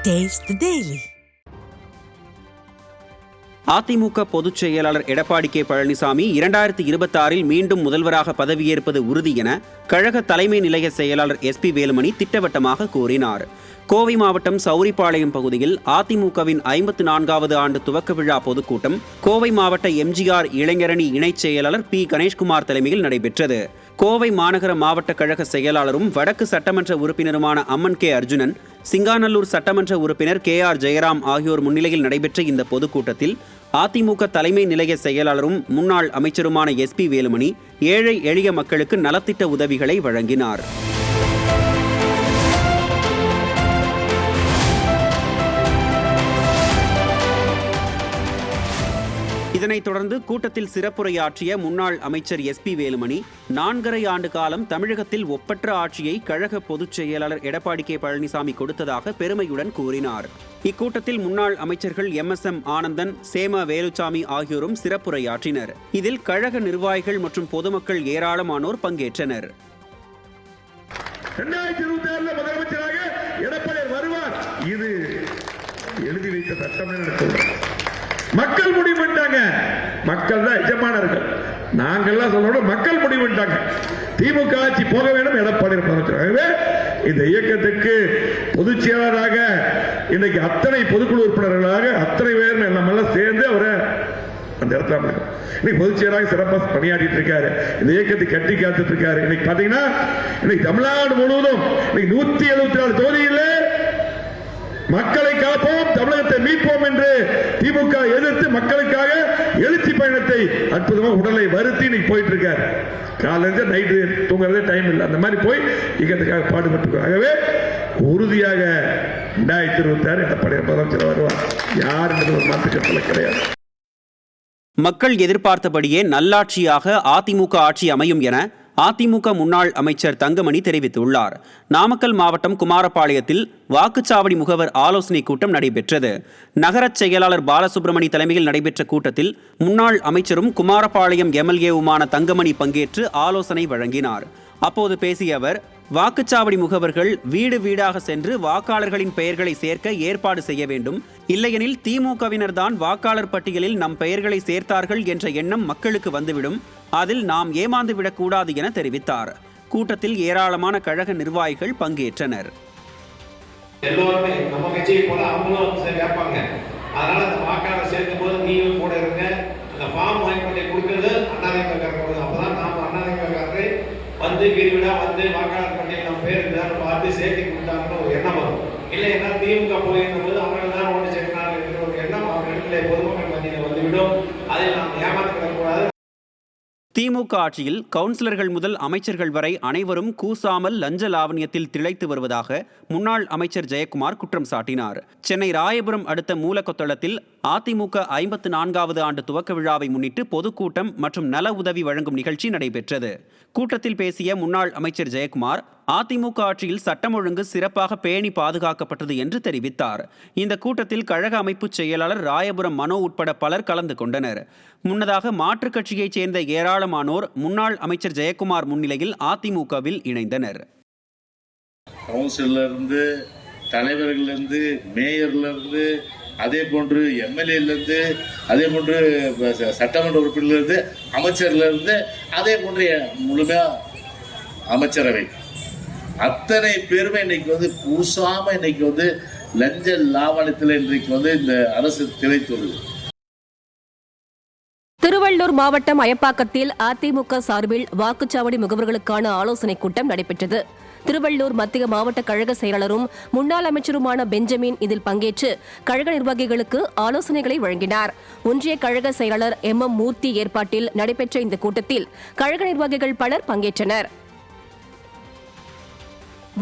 Taste the Daily. AIADMK பொதுச் செயலாளர் Edappadi K Palaniswami 2026 மீண்டும் முதல்வராக பதவியேற்பது உறுதி என கழக தலைமை நிலைய செயலாளர் SP வேலுமணி திட்டவட்டமாக கூறினார். கோவை மாவட்டம் சௌரிபாளையம் பகுதியில் அதிமுகவின் 54வது ஆண்டு துவக்க விழா பொதுக்கூட்டம் கோவை மாவட்ட MGR இளைஞரணி இணைச் செயலாளர் P கணேஷ்குமார் தலைமையில் நடைபெற்றது. கோவை மாநகர மாவட்ட கழக செயலாளரும் வடக்கு சட்டமன்ற உறுப்பினருமான அம்மன் கே அர்ஜுனன், சிங்காநல்லூர் சட்டமன்ற உறுப்பினர் KR ஜெயராம் ஆகியோர் முன்னிலையில் நடைபெற்ற இந்த பொதுக்கூட்டத்தில் அதிமுக தலைமை நிலைய செயலாளரும் முன்னாள் அமைச்சருமான SP வேலுமணி ஏழை எளிய மக்களுக்கு நலத்திட்ட உதவிகளை வழங்கினார். இதனைத் தொடர்ந்து கூட்டத்தில் சிறப்புரையாற்றிய முன்னாள் அமைச்சர் SP வேலுமணி 4.5 ஆண்டு காலம் தமிழகத்தில் ஒப்பற்ற ஆட்சியை கழக பொதுச் செயலாளர் எடப்பாடி கே பழனிசாமி கொடுத்ததாக பெருமையுடன் கூறினார். இக்கூட்டத்தில் முன்னாள் அமைச்சர்கள் MSM ஆனந்தன், சேம வேலுச்சாமி ஆகியோரும் சிறப்புரையாற்றினர். இதில் கழக நிர்வாகிகள் மற்றும் பொதுமக்கள் ஏராளமானோர் பங்கேற்றனர். 2026 முதலமைச்சராக எடப்பாடி வருவார், இது எழுதி வைத்த சட்டம். மக்கள் முடிவு பண்ணிட்டாங்க. மக்கள் தான் எஜமானர்கள். நாங்கள்லாம் சொல்ல மக்கள் முடிவு பண்ணிட்டாங்க. திமுக ஆட்சி போக வேண்டும், எடப்பாடி முதலமைச்சராகவே இந்த இயக்கத்துக்கு பொதுச் செயலாளராக இன்னைக்கு அத்தனை பொதுக்குழு உறுப்பினர்களாக அத்தனை பேர் நம்ம சேர்ந்து அவரை அந்த இடத்துல இன்னைக்கு பொதுச் செயலாளராக சிறப்பாக பணியாற்றிட்டு இருக்காரு. இந்த இயக்கத்தை கட்டி காத்துட்டு இருக்காரு. இன்னைக்கு பாத்தீங்கன்னா இன்னைக்கு தமிழ்நாடு முழுவதும் இன்னைக்கு 174 தொகுதியில் மக்களை காப்போம், தமிழகத்தை மீட்போம் என்று திமுக எதிர்த்து மக்களுக்காக எழுச்சி பயணத்தை அற்புதமாக உடலை வருத்தி இன்னைக்கு போயிட்டு இருக்காரு. காலையில நைட்டு தூங்குறதே டைம் இல்லை. அந்த மாதிரி போய் இயக்கத்துக்காக பாடுபட்டு ஆகவே உறுதியாக 2026 எடப்பாடி முதலமைச்சர் வருவார். யார் ஒரு மாற்றுக்கத்தில் கிடையாது. மக்கள் எதிர்பார்த்தபடியே நல்லாட்சியாக அதிமுக ஆட்சி அமையும் என அதிமுக முன்னாள் அமைச்சர் தங்கமணி தெரிவித்துள்ளார். நாமக்கல் மாவட்டம் குமாரபாளையத்தில் வாக்குச்சாவடி முகவர் ஆலோசனை கூட்டம் நடைபெற்றது. நகரச் செயலாளர் பாலசுப்ரமணி தலைமையில் நடைபெற்ற கூட்டத்தில் முன்னாள் அமைச்சரும் குமாரபாளையம் MLAவுமான தங்கமணி பங்கேற்று ஆலோசனை வழங்கினார். அப்போது பேசிய அவர், வாக்குச்சாவடி முகவர்கள் வீடு வீடாக சென்று வாக்காளர்களின் பெயர்களை சேர்க்க ஏற்பாடு செய்ய வேண்டும். இல்லையெனில் திமுகவினர் தான் வாக்காளர் பட்டியலில் நம் பெயர்களை சேர்த்தார்கள் என்ற எண்ணம் மக்களுக்கு வந்துவிடும். அதில் நாம் ஏமாந்து விடக்கூடாது என தெரிவித்தார். கூட்டத்தில் ஏராளமான கழக நிர்வாகிகள் பங்கேற்றனர். எல்லோருமே நம்ம கட்சியை போல அவங்களும் கேட்பாங்க. அதனால அந்த வாக்காளர் சேர்க்கும் போது நீங்களும் கூட இருங்க. அந்த ஃபார்ம் வாங்கி பண்ணி கொடுக்கிறது அண்ணாதிமுக. அப்பதான் நாம அண்ணாதிமுக வந்து வீடுவிடா வந்து வாக்காளர் பட்டியல் நம்ம பேர் இருக்குதான்னு பார்த்து சேர்த்து கொடுத்தாங்கன்னு ஒரு எண்ணம் வரும். இல்லைன்னா திமுக போயிருக்கும் போது அவங்க தான் ஓட்டு சேர்க்கிறாங்க என்ற ஒரு எண்ணம் அவங்க இடத்துல பொதுமக்கள் மத்தியில் வந்துவிடும். அதில் நாம் ஏமாற்றப்படக்கூடாது. திமுக ஆட்சியில் கவுன்சிலர்கள் முதல் அமைச்சர்கள் வரை அனைவரும் கூசாமல் லஞ்ச லாவணியத்தில் திளைத்து வருவதாக முன்னாள் அமைச்சர் ஜெயக்குமார் குற்றம் சாட்டினார். சென்னை ராயபுரம் அடுத்த மூலக்கொத்தளத்தில் அதிமுக 54வது ஆண்டு துவக்க விழாவை முன்னிட்டு பொதுக்கூட்டம் மற்றும் நல உதவி வழங்கும் நிகழ்ச்சி நடைபெற்றது. கூட்டத்தில் பேசிய முன்னாள் அமைச்சர் ஜெயக்குமார், அதிமுக ஆட்சியில் சட்டம் ஒழுங்கு சிறப்பாக பேணி பாதுகாக்கப்பட்டது என்று தெரிவித்தார். இந்த கூட்டத்தில் கழக அமைப்பு செயலாளர் ராயபுரம் மனோ உட்பட பலர் கலந்து கொண்டனர். முன்னதாக மாற்றுக் கட்சியைச் சேர்ந்த ஏராளமானோர் முன்னாள் அமைச்சர் ஜெயக்குமார் முன்னிலையில் அதிமுகவில் இணைந்தனர். கவுன்சிலர்லேருந்து, தலைவர்களிலிருந்து, மேயர்லேருந்து, அதே போன்று MLAலேருந்து, அதே போன்று சட்டமன்ற உறுப்பினர்லேருந்து, அமைச்சர்லேருந்து, அதே போன்று முழுமையாக அமைச்சரவை அத்தனை பேருமே இன்னைக்கு கூசாம இன்னைக்கு லஞ்ச லாவணத்தில் இன்றைக்கு இந்த அரசு திளைத்துள்ளது. திருவள்ளூர் மாவட்டம் அயப்பாக்கத்தில் அதிமுக சார்பில் வாக்குச்சாவடி முகவர்களுக்கான ஆலோசனைக் கூட்டம் நடைபெற்றது. திருவள்ளூர் மத்திய மாவட்ட கழக செயலாளரும் முன்னாள் அமைச்சருமான பெஞ்சமின் இதில் பங்கேற்று கழக நிர்வாகிகளுக்கு ஆலோசனைகளை வழங்கினார். ஒன்றிய கழக செயலாளர் MM மூர்த்தி ஏற்பாட்டில் நடைபெற்ற இந்த கூட்டத்தில் கழக நிர்வாகிகள் பலர் பங்கேற்றனர்.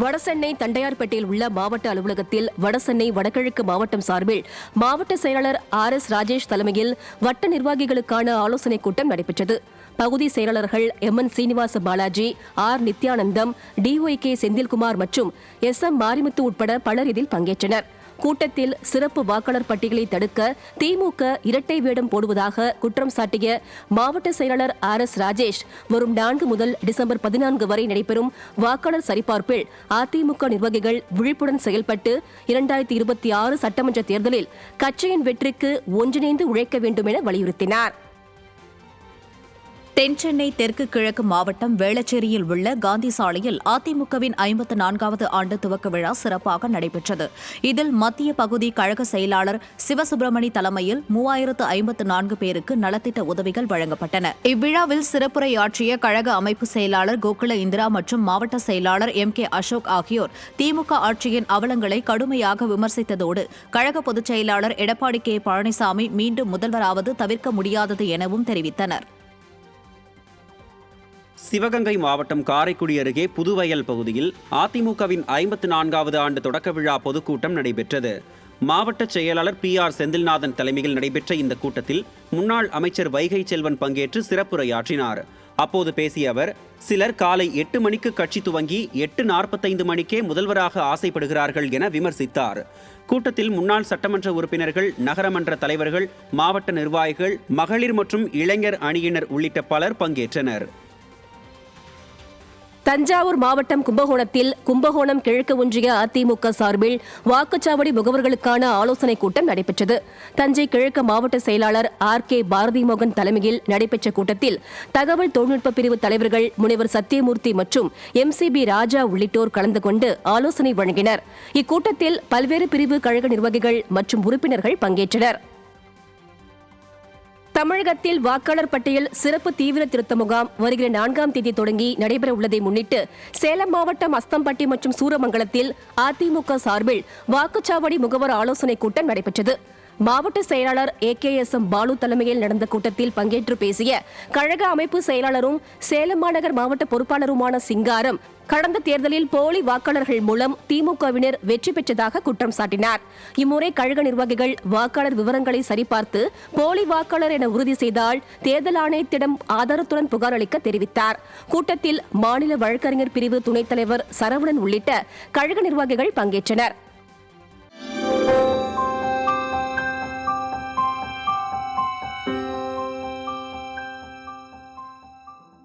வடசென்னை தண்டையார்பேட்டையில் உள்ள மாவட்ட அலுவலகத்தில் வடசென்னை வடகிழக்கு மாவட்டம் சார்பில் மாவட்ட செயலாளர் RS ராஜேஷ் தலைமையில் வட்ட நிர்வாகிகளுக்கான ஆலோசனைக் கூட்டம் நடைபெற்றது. பகுதி செயலாளர்கள் MN Srinivasa Balaji, R Nithyanandam, DOK Senthilkumar மற்றும் SM மாரிமுத்து உட்பட பலர் இதில் பங்கேற்றனர். கூட்டத்தில் சிறப்பு வாக்காளர் பட்டியலை தடுக்க திமுக இரட்டை வேடம் போடுவதாக குற்றம் சாட்டிய மாவட்ட செயலாளர் RS ராஜேஷ் வரும் 4 முதல் டிசம்பர் 14 வரை நடைபெறும் வாக்காளர் சரிபார்ப்பில் அதிமுக நிர்வாகிகள் விழிப்புடன் செயல்பட்டு 2026 சட்டமன்ற தேர்தலில் கட்சியின் வெற்றிக்கு ஒன்றிணைந்து உழைக்க வேண்டும் என வலியுறுத்தினார். தென்சென்னை தெற்கு கிழக்கு மாவட்டம் வேளச்சேரியில் உள்ள காந்தி சாலையில் அதிமுகவின் 54வது ஆண்டு துவக்க விழா சிறப்பாக நடைபெற்றது. இதில் மத்திய பகுதி கழக செயலாளர் சிவசுப்பிரமணி தலைமையில் 3054 பேருக்கு நலத்திட்ட உதவிகள் வழங்கப்பட்டன. இவ்விழாவில் சிறப்புரையாற்றிய கழக அமைப்பு செயலாளர் கோகுல இந்திரா மற்றும் மாவட்ட செயலாளர் MK அசோக் ஆகியோர் திமுக ஆட்சியின் அவலங்களை கடுமையாக விமர்சித்ததோடு கழக பொதுச் செயலாளர் எடப்பாடி K பழனிசாமி மீண்டும் முதல்வராவது தவிர்க்க முடியாதது எனவும் தெரிவித்தனர். சிவகங்கை மாவட்டம் காரைக்குடி அருகே புதுவயல் பகுதியில் அதிமுகவின் 54வது ஆண்டு தொடக்க விழா பொதுக்கூட்டம் நடைபெற்றது. மாவட்ட செயலாளர் PR செந்தில்நாதன் தலைமையில் நடைபெற்ற இந்த கூட்டத்தில் முன்னாள் அமைச்சர் வைகை செல்வன் பங்கேற்று சிறப்புரையாற்றினார். அப்போது பேசிய அவர், சிலர் காலை 8 மணிக்கு கட்சி துவங்கி 8:45 மணிக்கே முதல்வராக ஆசைப்படுகிறார்கள் என விமர்சித்தார். கூட்டத்தில் முன்னாள் சட்டமன்ற உறுப்பினர்கள், நகரமன்ற தலைவர்கள், மாவட்ட நிர்வாகிகள், மகளிர் மற்றும் இளைஞர் அணியினர் உள்ளிட்ட பலர் பங்கேற்றனர். தஞ்சாவூர் மாவட்டம் கும்பகோணத்தில் கும்பகோணம் கிழக்கு ஒன்றிய அதிமுக சார்பில் வாக்குச்சாவடி முகவர்களுக்கான ஆலோசனைக் கூட்டம் நடைபெற்றது. தஞ்சை கிழக்கு மாவட்ட செயலாளர் RK பாரதிமோகன் தலைமையில் நடைபெற்ற கூட்டத்தில் தகவல் தொழில்நுட்ப பிரிவு தலைவர்கள் முனைவர் சத்தியமூர்த்தி மற்றும் MCB ராஜா உள்ளிட்டோர் கலந்து கொண்டு ஆலோசனை வழங்கினர். இக்கூட்டத்தில் பல்வேறு பிரிவு கழக நிர்வாகிகள் மற்றும் உறுப்பினர்கள் பங்கேற்றனர். தமிழகத்தில் வாக்காளர் பட்டியல் சிறப்பு தீவிர திருத்த முகாம் வருகிற 4ஆம் தேதி தொடங்கி நடைபெற உள்ளதை முன்னிட்டு சேலம் மாவட்டம் அஸ்தம்பட்டி மற்றும் சூரமங்கலத்தில் அதிமுக சார்பில் வாக்குச்சாவடி முகவர் ஆலோசனைக் கூட்டம் நடைபெற்றது. மாவட்ட செயலாளர் AKSM பாலு தலைமையில் நடந்த கூட்டத்தில் பங்கேற்று பேசிய கழக அமைப்பு செயலாளரும் சேலம் மாநகர் மாவட்ட பொறுப்பாளருமான சிங்காரம் கடந்த தேர்தலில் போலி வாக்காளர்கள் மூலம் திமுகவினர் வெற்றி பெற்றதாக குற்றம் சாட்டினார். இம்முறை கழக நிர்வாகிகள் வாக்காளர் விவரங்களை சரிபார்த்து போலி வாக்காளர் என உறுதி செய்தால் தேர்தல் ஆணையத்திடம் ஆதாரத்துடன் புகார் அளிக்க தெரிவித்தார். கூட்டத்தில் மாநில வழக்கறிஞர் பிரிவு துணைத் தலைவர் சரவணன் உள்ளிட்ட கழக நிர்வாகிகள் பங்கேற்றனர்.